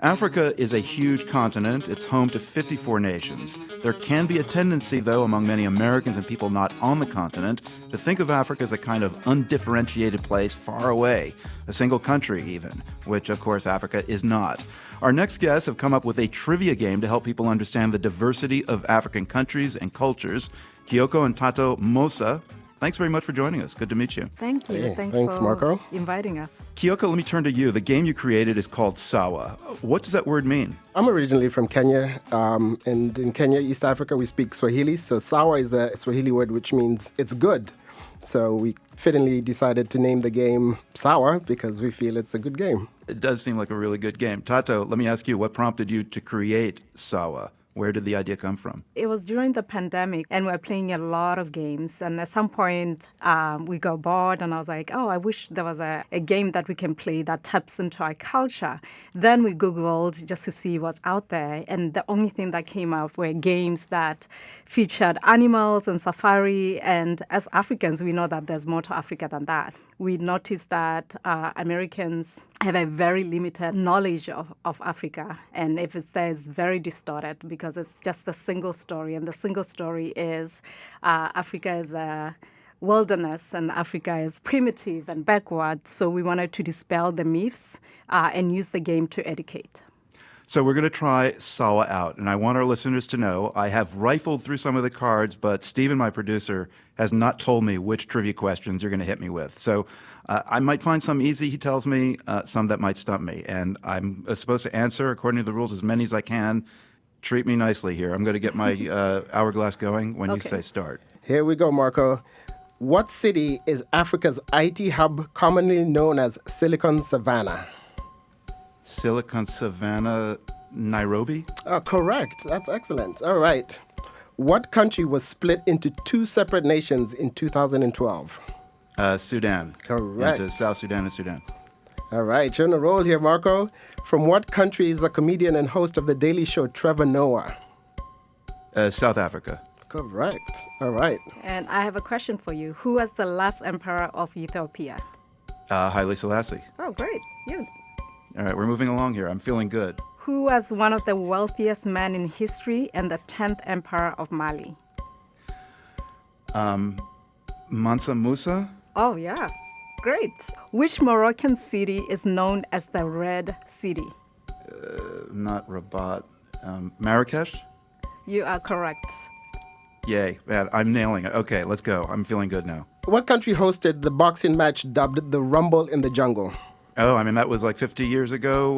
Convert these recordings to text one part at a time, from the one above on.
Africa is a huge continent. It's home to 54 nations. There can be a tendency, though, among many Americans and people not on the continent, to think of Africa as a kind of undifferentiated place far away, a single country even, which, of course, Africa is not. Our next guests have come up with a trivia game to help people understand the diversity of African countries and cultures. Kioko and Thato Mwosa, thanks very much for joining us. Good to meet you. Thank you. Hey, Thanks for Marco. inviting us. Kioko, let me turn to you. The game you created is called Sawa. What does that word mean? I'm originally from Kenya, and in Kenya, East Africa, we speak Swahili. So Sawa is a Swahili word which means it's good. So we fittingly decided to name the game Sawa because we feel it's a good game. It does seem like a really good game. Thato, let me ask you, what prompted you to create Sawa? Where did the idea come from? It was during the pandemic, and we were playing a lot of games. And at some point, we got bored, and I was like, oh, I wish there was a game that we can play that taps into our culture. Then we Googled just to see what's out there, and the only thing that came out were games that featured animals and safari. And as Africans, we know that there's more to Africa than that. We noticed that Americans have a very limited knowledge of Africa, and if it's there, it's very distorted because it's just a single story, and the single story is Africa is a wilderness and Africa is primitive and backward. So we wanted to dispel the myths and use the game to educate. So we're going to try Sawa out, and I want our listeners to know I have rifled through some of the cards, but Stephen, my producer, has not told me which trivia questions you're going to hit me with. So I might find some easy, he tells me, some that might stump me, and I'm supposed to answer, according to the rules, as many as I can. Treat me nicely here. I'm going to get my hourglass going when you say start. Here we go, Marco. What city is Africa's IT hub commonly known as Silicon Savannah? Silicon Savannah, Nairobi? Oh, correct. That's excellent. All right. What country was split into two separate nations in 2012? Sudan. Correct. Into South Sudan and Sudan. All right. You're on a roll here, Marco. From what country is the comedian and host of The Daily Show, Trevor Noah? South Africa. Correct. All right. And I have a question for you. Who was the last emperor of Ethiopia? Haile Selassie. Oh, great. You. All right, we're moving along here. I'm feeling good. Who was one of the wealthiest men in history and the 10th emperor of Mali? Mansa Musa? Oh, yeah. Great. Which Moroccan city is known as the Red City? Not Rabat. Marrakesh? You are correct. Yay, man, I'm nailing it. Okay, let's go. I'm feeling good now. What country hosted the boxing match dubbed the Rumble in the Jungle? Oh, I mean, that was like 50 years ago.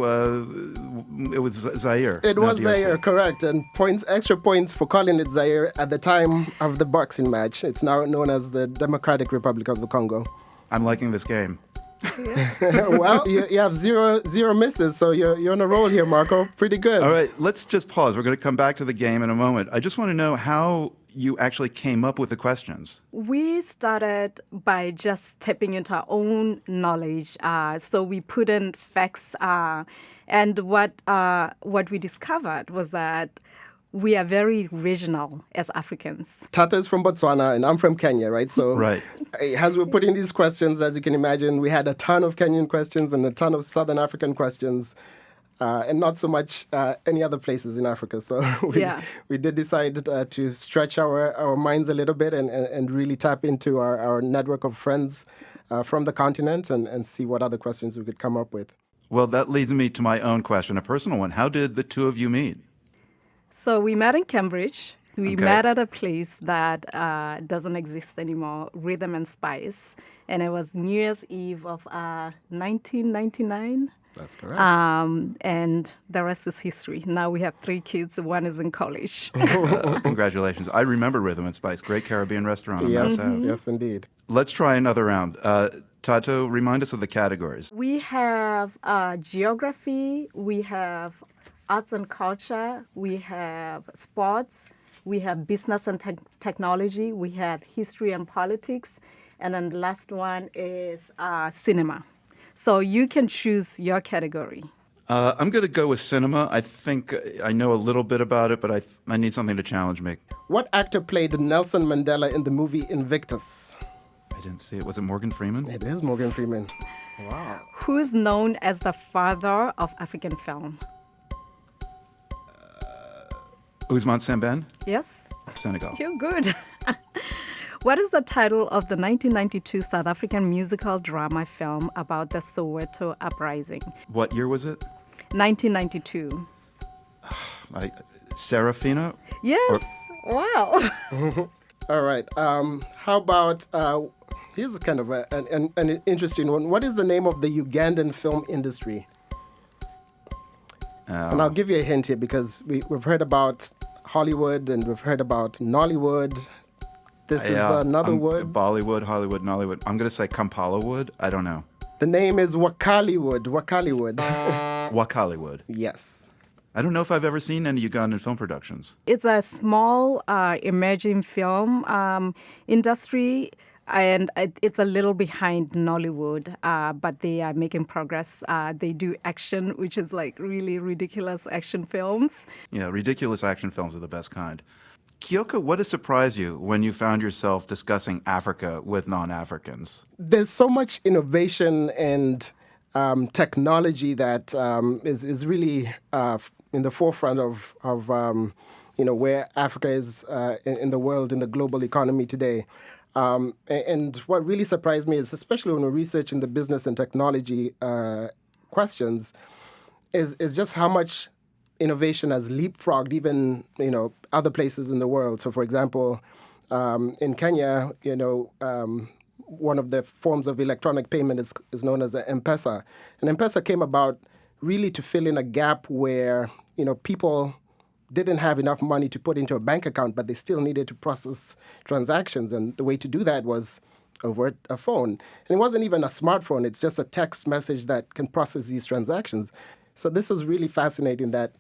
It was Zaire. It was Zaire, correct. And extra points for calling it Zaire at the time of the boxing match. It's now known as the Democratic Republic of the Congo. I'm liking this game. Well, you have zero misses, so you're on a roll here, Marco. Pretty good. All right, let's just pause. We're going to come back to the game in a moment. I just want to know how you actually came up with the questions. We started by just tapping into our own knowledge. So we put in facts, and what we discovered was that we are very regional as Africans. Thato is from Botswana, and I'm from Kenya, right? So right. As we're putting these questions, as you can imagine, we had a ton of Kenyan questions and a ton of Southern African questions. And not so much any other places in Africa. So we did decide to stretch our minds a little bit and really tap into our network of friends from the continent and see what other questions we could come up with. Well, that leads me to my own question, a personal one. How did the two of you meet? So we met in Cambridge. We met at a place that doesn't exist anymore, Rhythm and Spice. And it was New Year's Eve of 1999. That's correct. And the rest is history. Now we have 3 kids. One is in college. Congratulations. I remember Rhythm and Spice. Great Caribbean restaurant. Yes, indeed. Let's try another round. Thato, remind us of the categories. We have geography. We have arts and culture. We have sports. We have business and technology. We have history and politics. And then the last one is cinema. So you can choose your category. I'm going to go with cinema. I think I know a little bit about it, but I need something to challenge me. What actor played Nelson Mandela in the movie Invictus? I didn't see it. Was it Morgan Freeman? It is Morgan Freeman. Wow. Who is known as the father of African film? Ousmane Sembène? Yes. Senegal. You're good. What is the title of the 1992 South African musical drama film about the Soweto uprising? What year was it? 1992. Serafina? Yes. Wow. All right. How about, here's kind of an interesting one. What is the name of the Ugandan film industry? And I'll give you a hint here because we've heard about Hollywood and we've heard about Nollywood. This is another word. Bollywood, Hollywood, Nollywood. I'm going to say Kampalawood. I don't know. The name is Wakaliwood. Wakaliwood. Wakaliwood. Yes. I don't know if I've ever seen any Ugandan film productions. It's a small emerging film industry, and it's a little behind Nollywood, but they are making progress. They do action, which is like really ridiculous action films. Yeah, ridiculous action films are the best kind. Kioko, what has surprised you when you found yourself discussing Africa with non-Africans? There's so much innovation and technology that is really in the forefront of where Africa is in the world, in the global economy today. And what really surprised me is, especially when we're researching the business and technology questions, is just how much innovation has leapfrogged even, other places in the world. So, for example, in Kenya, one of the forms of electronic payment is known as M-Pesa. And M-Pesa came about really to fill in a gap where, people didn't have enough money to put into a bank account, but they still needed to process transactions. And the way to do that was over a phone. And it wasn't even a smartphone. It's just a text message that can process these transactions. So this was really fascinating that,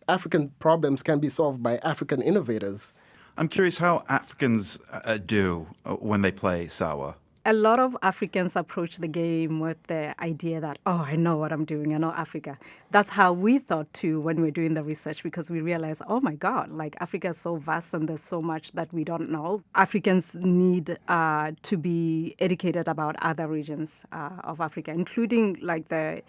African problems can be solved by African innovators. I'm curious how Africans do when they play Sawa. A lot of Africans approach the game with the idea that, I know what I'm doing, I know Africa. That's how we thought too when we were doing the research, because we realized, oh my God, like Africa is so vast and there's so much that we don't know. Africans need to be educated about other regions of Africa, including like the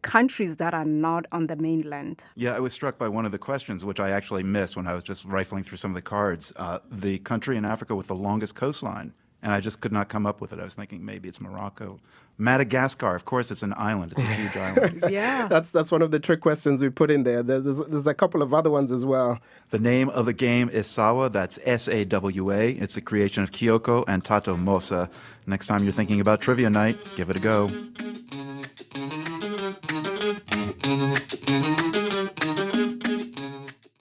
countries that are not on the mainland. Yeah, I was struck by one of the questions, which I actually missed when I was just rifling through some of the cards. The country in Africa with the longest coastline. And I just could not come up with it. I was thinking maybe it's Morocco. Madagascar, of course, it's an island. It's a huge island. Yeah. That's one of the trick questions we put in there. There's a couple of other ones as well. The name of the game is Sawa. That's S-A-W-A. It's a creation of Kioko and Thato Mwosa. Next time you're thinking about trivia night, give it a go.